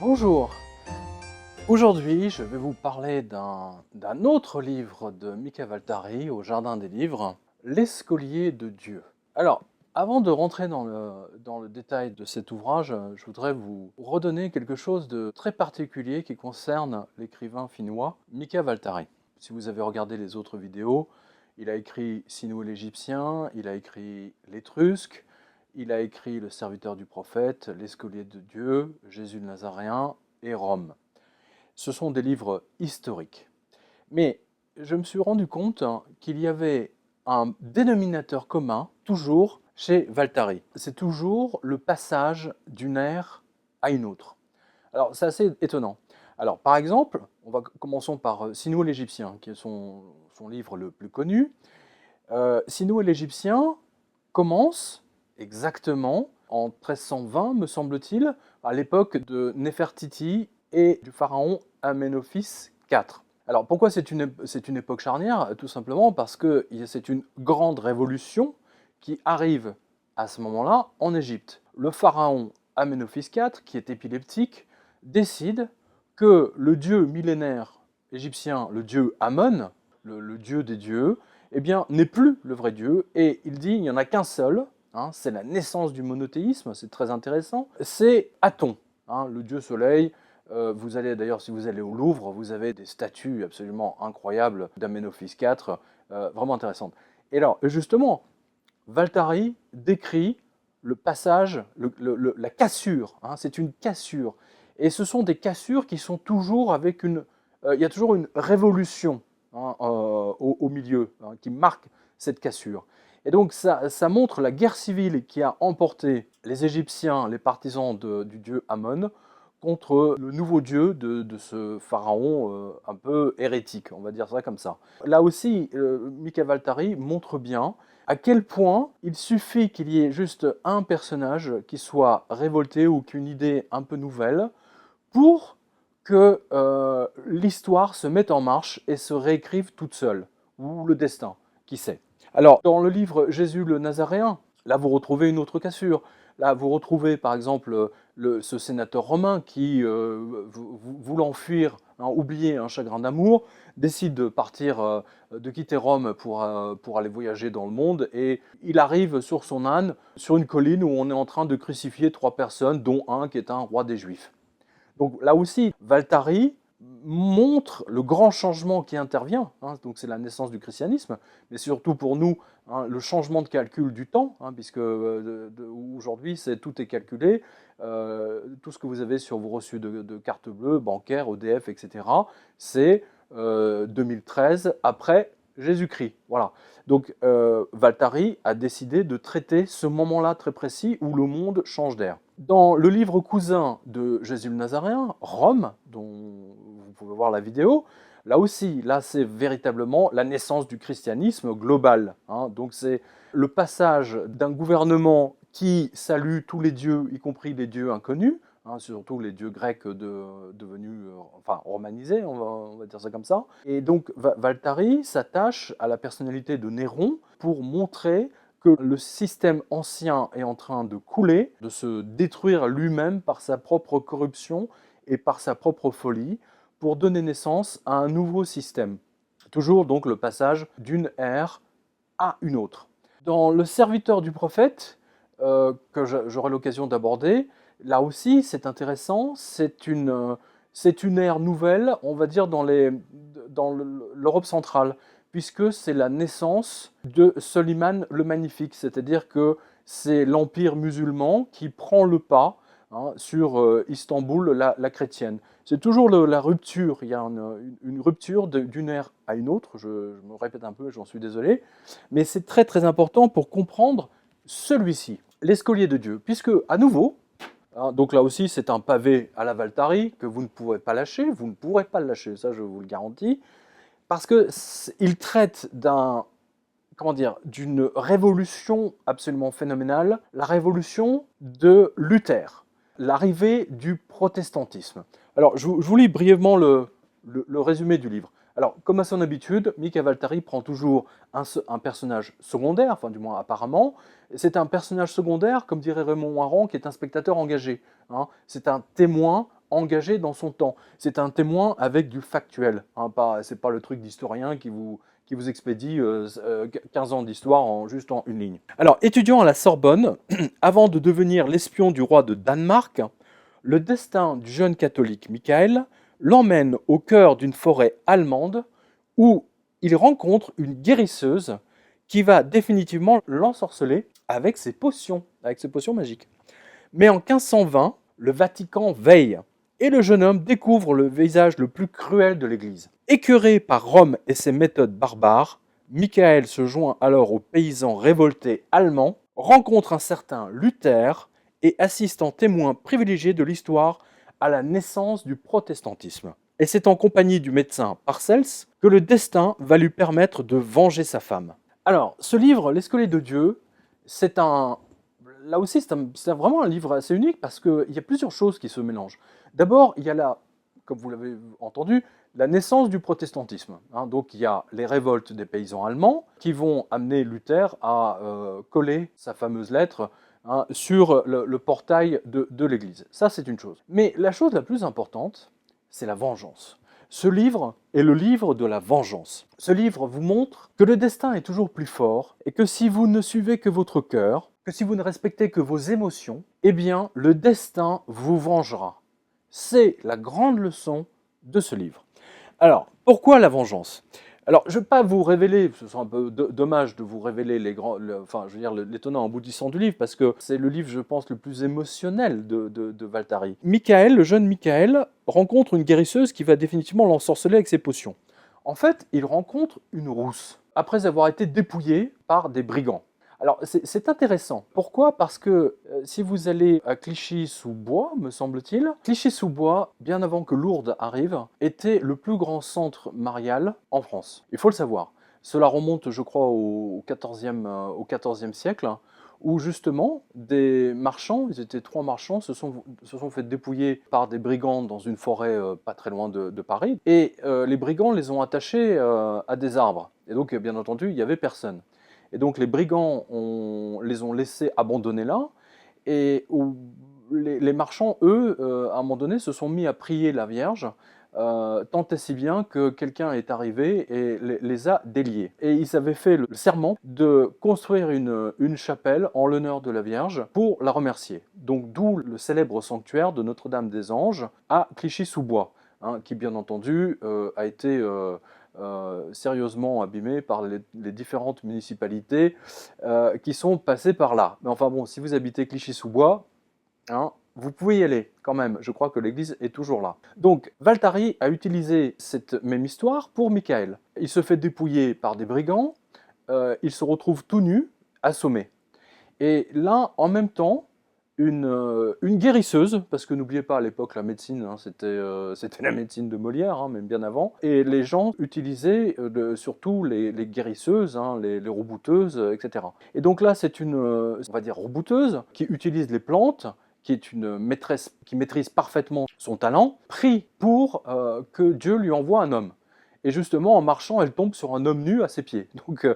Bonjour, aujourd'hui je vais vous parler d'un autre livre de Mika Waltari au Jardin des Livres, L'escolier de Dieu. Alors, avant de rentrer dans le détail de cet ouvrage, je voudrais vous redonner quelque chose de très particulier qui concerne l'écrivain finnois Mika Waltari. Si vous avez regardé les autres vidéos, il a écrit Sinou l'Égyptien, il a écrit L'Étrusque, il a écrit Le serviteur du prophète, L'escolier de Dieu, Jésus le Nazaréen et Rome. Ce sont des livres historiques. Mais je me suis rendu compte qu'il y avait un dénominateur commun, toujours chez Waltari. C'est toujours le passage d'une ère à une autre. Alors, c'est assez étonnant. Alors, par exemple, commençons par Sinou l'Égyptien, qui est son livre le plus connu. Sinou l'Égyptien commence exactement en 1320, me semble-t-il, à l'époque de Néfertiti et du pharaon Amenophis IV. Alors pourquoi c'est une époque charnière? Tout simplement parce que c'est une grande révolution qui arrive à ce moment-là en Égypte. Le pharaon Amenophis IV, qui est épileptique, décide que le dieu millénaire égyptien, le dieu Amon, le dieu des dieux, eh bien, n'est plus le vrai Dieu, et il dit il n'y en a qu'un seul, c'est la naissance du monothéisme, c'est très intéressant, c'est Aton, le dieu soleil. Vous allez d'ailleurs, si vous allez au Louvre, vous avez des statues absolument incroyables d'Amenophis IV, vraiment intéressantes. Et alors, justement, Waltari décrit le passage, la cassure, c'est une cassure. Et ce sont des cassures qui sont toujours avec une... il y a toujours une révolution au milieu qui marque cette cassure. Et donc ça montre la guerre civile qui a emporté les Égyptiens, les partisans du dieu Amon, contre le nouveau dieu de ce pharaon un peu hérétique, on va dire ça comme ça. Là aussi, Mika Waltari montre bien à quel point il suffit qu'il y ait juste un personnage qui soit révolté ou qu'une idée un peu nouvelle pour que l'histoire se mette en marche et se réécrive toute seule, ou le destin, qui sait. Alors, dans le livre Jésus le Nazaréen, là vous retrouvez une autre cassure. Là vous retrouvez par exemple ce sénateur romain qui, voulant fuir, oublier un chagrin d'amour, décide de partir, de quitter Rome pour aller voyager dans le monde, et il arrive sur son âne, sur une colline où on est en train de crucifier 3 personnes, dont un qui est un roi des Juifs. Donc là aussi, Waltari montre le grand changement qui intervient, donc c'est la naissance du christianisme, mais surtout pour nous, le changement de calcul du temps, puisque aujourd'hui tout est calculé, tout ce que vous avez sur vos reçus de carte bleue, bancaire, EDF, etc., c'est 2013 après Jésus-Christ. Voilà. Donc Waltari a décidé de traiter ce moment-là très précis où le monde change d'air. Dans le livre cousin de Jésus le Nazaréen, Rome, dont vous pouvez voir la vidéo, là aussi, là c'est véritablement la naissance du christianisme global. Donc c'est le passage d'un gouvernement qui salue tous les dieux, y compris les dieux inconnus, surtout les dieux grecs devenus romanisés, on va dire ça comme ça. Et donc Waltari s'attache à la personnalité de Néron pour montrer que le système ancien est en train de couler, de se détruire lui-même par sa propre corruption et par sa propre folie, pour donner naissance à un nouveau système. Toujours donc le passage d'une ère à une autre. Dans Le serviteur du prophète, que j'aurai l'occasion d'aborder, là aussi c'est intéressant, c'est une ère nouvelle, on va dire dans l'Europe centrale, puisque c'est la naissance de Soliman le Magnifique, c'est-à-dire que c'est l'empire musulman qui prend le pas sur Istanbul, la chrétienne. C'est toujours la rupture, il y a une rupture d'une ère à une autre, je me répète un peu, j'en suis désolé, mais c'est très très important pour comprendre celui-ci, l'escolier de Dieu, puisque à nouveau, donc là aussi c'est un pavé à la Waltari que vous ne pourrez pas lâcher, vous ne pourrez pas le lâcher, ça je vous le garantis, parce qu'il traite d'une révolution absolument phénoménale, la révolution de Luther, l'arrivée du protestantisme. Alors, je vous lis brièvement le résumé du livre. Alors, comme à son habitude, Mika Waltari prend toujours un personnage secondaire, enfin du moins apparemment. C'est un personnage secondaire, comme dirait Raymond Aron, qui est un spectateur engagé. C'est un témoin engagé dans son temps. C'est un témoin avec du factuel. Hein, c'est pas le truc d'historien qui vous expédie 15 ans d'histoire juste en une ligne. Alors, étudiant à la Sorbonne, avant de devenir l'espion du roi de Danemark, le destin du jeune catholique Michael l'emmène au cœur d'une forêt allemande où il rencontre une guérisseuse qui va définitivement l'ensorceler avec ses potions magiques. Mais en 1520, le Vatican veille et le jeune homme découvre le visage le plus cruel de l'Église. Écœuré par Rome et ses méthodes barbares, Michael se joint alors aux paysans révoltés allemands, rencontre un certain Luther et assiste en témoin privilégié de l'histoire à la naissance du protestantisme. Et c'est en compagnie du médecin Parcells que le destin va lui permettre de venger sa femme. Alors, ce livre, L'escolier de Dieu, c'est un... Là aussi, c'est vraiment un livre assez unique parce qu'il y a plusieurs choses qui se mélangent. D'abord, il y a comme vous l'avez entendu, la naissance du protestantisme. Hein. Donc il y a les révoltes des paysans allemands qui vont amener Luther à coller sa fameuse lettre sur le portail de l'Église. Ça, c'est une chose. Mais la chose la plus importante, c'est la vengeance. Ce livre est le livre de la vengeance. Ce livre vous montre que le destin est toujours plus fort et que si vous ne suivez que votre cœur, que si vous ne respectez que vos émotions, eh bien, le destin vous vengera. C'est la grande leçon de ce livre. Alors, pourquoi la vengeance ? Alors, je ne vais pas vous révéler, ce serait un peu dommage de vous révéler les tenants aboutissants du livre, parce que c'est le livre, je pense, le plus émotionnel de Valtari. Michael, le jeune Michael, rencontre une guérisseuse qui va définitivement l'ensorceler avec ses potions. En fait, il rencontre une rousse, après avoir été dépouillé par des brigands. Alors, c'est intéressant. Pourquoi ? Parce que si vous allez à Clichy-sous-Bois, me semble-t-il, Clichy-sous-Bois, bien avant que Lourdes arrive, était le plus grand centre marial en France. Il faut le savoir. Cela remonte, je crois, au XIVe siècle, où justement, des marchands, ils étaient 3 marchands, se sont fait dépouiller par des brigands dans une forêt pas très loin de Paris. Et les brigands les ont attachés à des arbres. Et donc, bien entendu, il n'y avait personne. Et donc les brigands les ont laissés abandonnés là, et les marchands, eux, à un moment donné, se sont mis à prier la Vierge, tant et si bien que quelqu'un est arrivé et les a déliés. Et ils avaient fait le serment de construire une chapelle en l'honneur de la Vierge pour la remercier. Donc d'où le célèbre sanctuaire de Notre-Dame-des-Anges à Clichy-sous-Bois, hein, qui bien entendu a été... sérieusement abîmé par les différentes municipalités qui sont passées par là. Mais enfin bon, si vous habitez Clichy-sous-Bois, hein, vous pouvez y aller quand même. Je crois que l'église est toujours là. Donc, Valtari a utilisé cette même histoire pour Michael. Il se fait dépouiller par des brigands, il se retrouve tout nu, assommé. Et là, en même temps, une guérisseuse, parce que n'oubliez pas à l'époque la médecine, hein, c'était la médecine de Molière, hein, même bien avant, et les gens utilisaient surtout les guérisseuses, hein, les rebouteuses, etc. Et donc là c'est une, on va dire rebouteuse, qui utilise les plantes, qui est une maîtresse qui maîtrise parfaitement son talent, prie pour que Dieu lui envoie un homme. Et justement en marchant elle tombe sur un homme nu à ses pieds. Donc,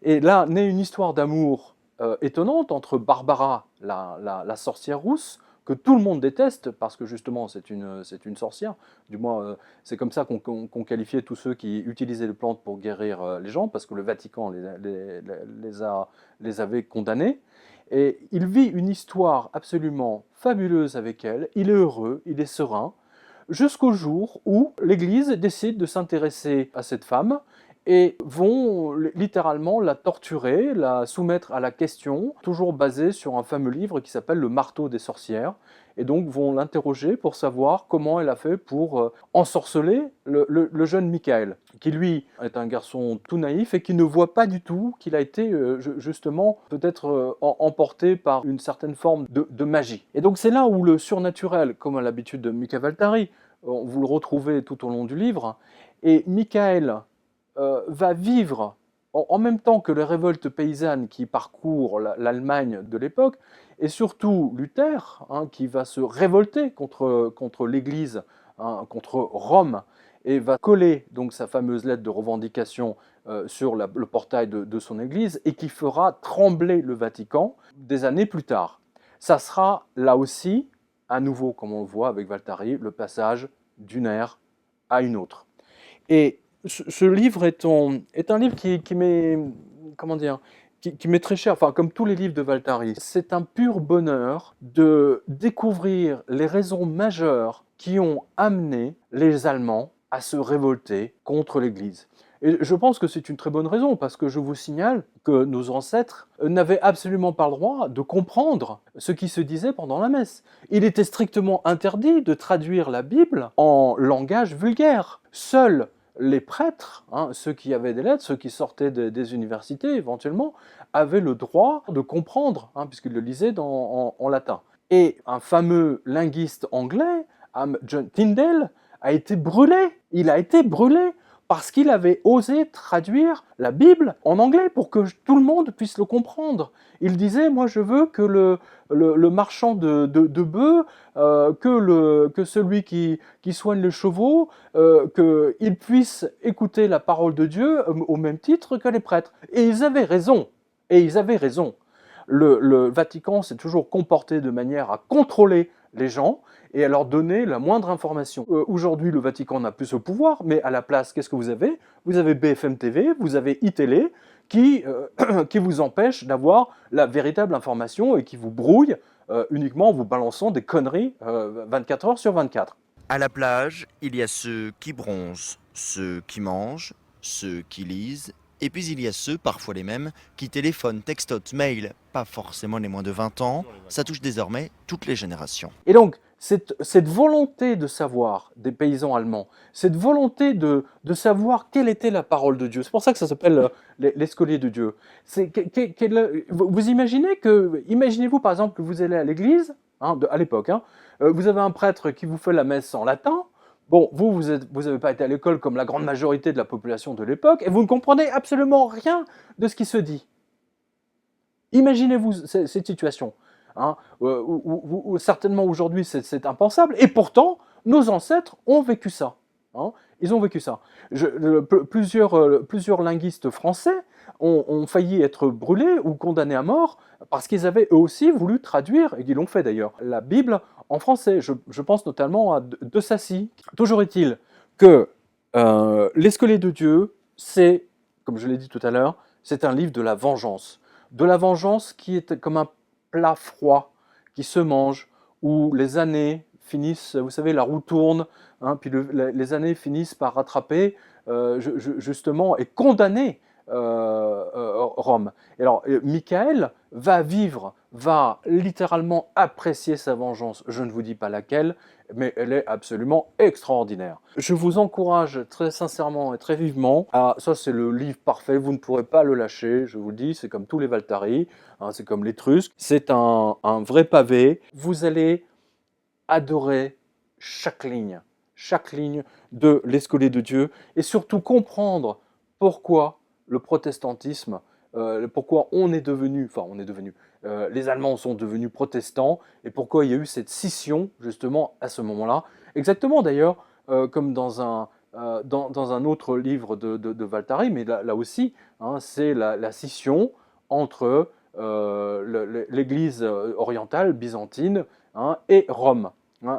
et là naît une histoire d'amour étonnante entre Barbara, la sorcière rousse, que tout le monde déteste, parce que justement c'est une sorcière, du moins c'est comme ça qu'on qualifiait tous ceux qui utilisaient les plantes pour guérir les gens, parce que le Vatican les avait condamnés, et il vit une histoire absolument fabuleuse avec elle, il est heureux, il est serein, jusqu'au jour où l'Église décide de s'intéresser à cette femme, et vont littéralement la torturer, la soumettre à la question, toujours basée sur un fameux livre qui s'appelle Le marteau des sorcières, et donc vont l'interroger pour savoir comment elle a fait pour ensorceler le jeune Michael, qui lui est un garçon tout naïf et qui ne voit pas du tout qu'il a été justement peut-être emporté par une certaine forme de magie. Et donc c'est là où le surnaturel, comme à l'habitude de Mika Waltari, vous le retrouvez tout au long du livre, et Michael va vivre en même temps que les révoltes paysannes qui parcourent l'Allemagne de l'époque, et surtout Luther, hein, qui va se révolter contre l'Église, hein, contre Rome, et va coller donc sa fameuse lettre de revendication sur le portail de son Église, et qui fera trembler le Vatican des années plus tard. Ça sera là aussi à nouveau, comme on le voit avec Valtari, le passage d'une ère à une autre. Et ce livre est un livre qui m'est, comment dire, qui m'est très cher, enfin comme tous les livres de Valtari. C'est un pur bonheur de découvrir les raisons majeures qui ont amené les Allemands à se révolter contre l'Église. Et je pense que c'est une très bonne raison, parce que je vous signale que nos ancêtres n'avaient absolument pas le droit de comprendre ce qui se disait pendant la messe. Il était strictement interdit de traduire la Bible en langage vulgaire. Seuls les prêtres, ceux qui avaient des lettres, ceux qui sortaient des universités éventuellement, avaient le droit de comprendre, puisqu'ils le lisaient en latin. Et un fameux linguiste anglais, John Tyndale, a été brûlé. Il a été brûlé parce qu'il avait osé traduire la Bible en anglais pour que tout le monde puisse le comprendre. Il disait, moi je veux que le marchand de bœufs, que celui qui soigne les chevaux, qu'il puisse écouter la parole de Dieu au même titre que les prêtres. Et ils avaient raison. Et ils avaient raison. Le Vatican s'est toujours comporté de manière à contrôler les gens et à leur donner la moindre information. Aujourd'hui, le Vatican n'a plus ce pouvoir, mais à la place, qu'est-ce que vous avez? Vous avez BFM TV, vous avez iTélé, qui vous empêche d'avoir la véritable information et qui vous brouille uniquement en vous balançant des conneries 24 heures sur 24. À la plage, il y a ceux qui bronzent, ceux qui mangent, ceux qui lisent, et puis il y a ceux, parfois les mêmes, qui téléphonent, textotent, mailent, pas forcément les moins de 20 ans, ça touche désormais toutes les générations. Et donc, cette volonté de savoir des paysans allemands, cette volonté de savoir quelle était la parole de Dieu, c'est pour ça que ça s'appelle les scolliers de Dieu. Vous imaginez-vous par exemple que vous allez à l'église, à l'époque, vous avez un prêtre qui vous fait la messe en latin. Bon, vous n'avez pas été à l'école comme la grande majorité de la population de l'époque, et vous ne comprenez absolument rien de ce qui se dit. Imaginez-vous cette situation. Certainement aujourd'hui c'est impensable, et pourtant nos ancêtres ont vécu ça. Ils ont vécu ça. Plusieurs linguistes français ont failli être brûlés ou condamnés à mort parce qu'ils avaient eux aussi voulu traduire, et ils l'ont fait d'ailleurs, la Bible en français. Je pense notamment à De Sacy. Toujours est-il que L'Escolier de Dieu, c'est, comme je l'ai dit tout à l'heure, c'est un livre de la vengeance. De la vengeance qui est comme un plat froid qui se mange, où les années finissent, vous savez, la roue tourne, puis les années finissent par rattraper, justement, et condamner Rome. Et alors, Michael va littéralement apprécier sa vengeance. Je ne vous dis pas laquelle, mais elle est absolument extraordinaire. Je vous encourage très sincèrement et très vivement. Ça, c'est le livre parfait, vous ne pourrez pas le lâcher, je vous le dis, c'est comme tous les Valtari, c'est comme l'Étrusque. C'est un vrai pavé. Vous allez adorer chaque ligne de l'Escolier de Dieu, et surtout comprendre pourquoi le protestantisme, pourquoi les Allemands sont devenus protestants, et pourquoi il y a eu cette scission justement à ce moment-là. Exactement d'ailleurs comme dans un autre livre de Valtari, mais là aussi, c'est la scission entre l'Église orientale, byzantine, et Rome.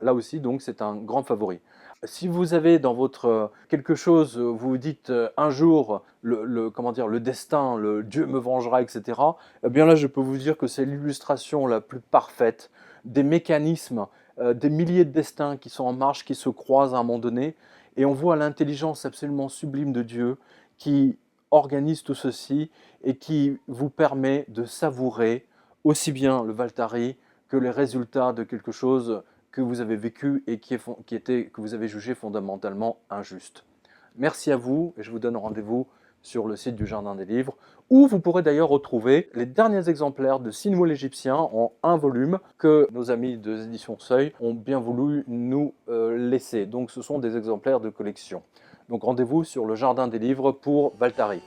Là aussi, donc, c'est un grand favori. Si vous avez dans votre quelque chose, vous vous dites un jour le destin, le Dieu me vengera, etc. Eh bien là, je peux vous dire que c'est l'illustration la plus parfaite des mécanismes, des milliers de destins qui sont en marche, qui se croisent à un moment donné, et on voit l'intelligence absolument sublime de Dieu qui organise tout ceci et qui vous permet de savourer aussi bien le Valtari que les résultats de quelque chose que vous avez vécu et que vous avez jugé fondamentalement injuste. Merci à vous, et je vous donne rendez-vous sur le site du Jardin des Livres, où vous pourrez d'ailleurs retrouver les derniers exemplaires de Sinuel l'Égyptien en un volume que nos amis de l'édition Seuil ont bien voulu nous laisser. Donc ce sont des exemplaires de collection. Donc rendez-vous sur le Jardin des Livres pour Valtari.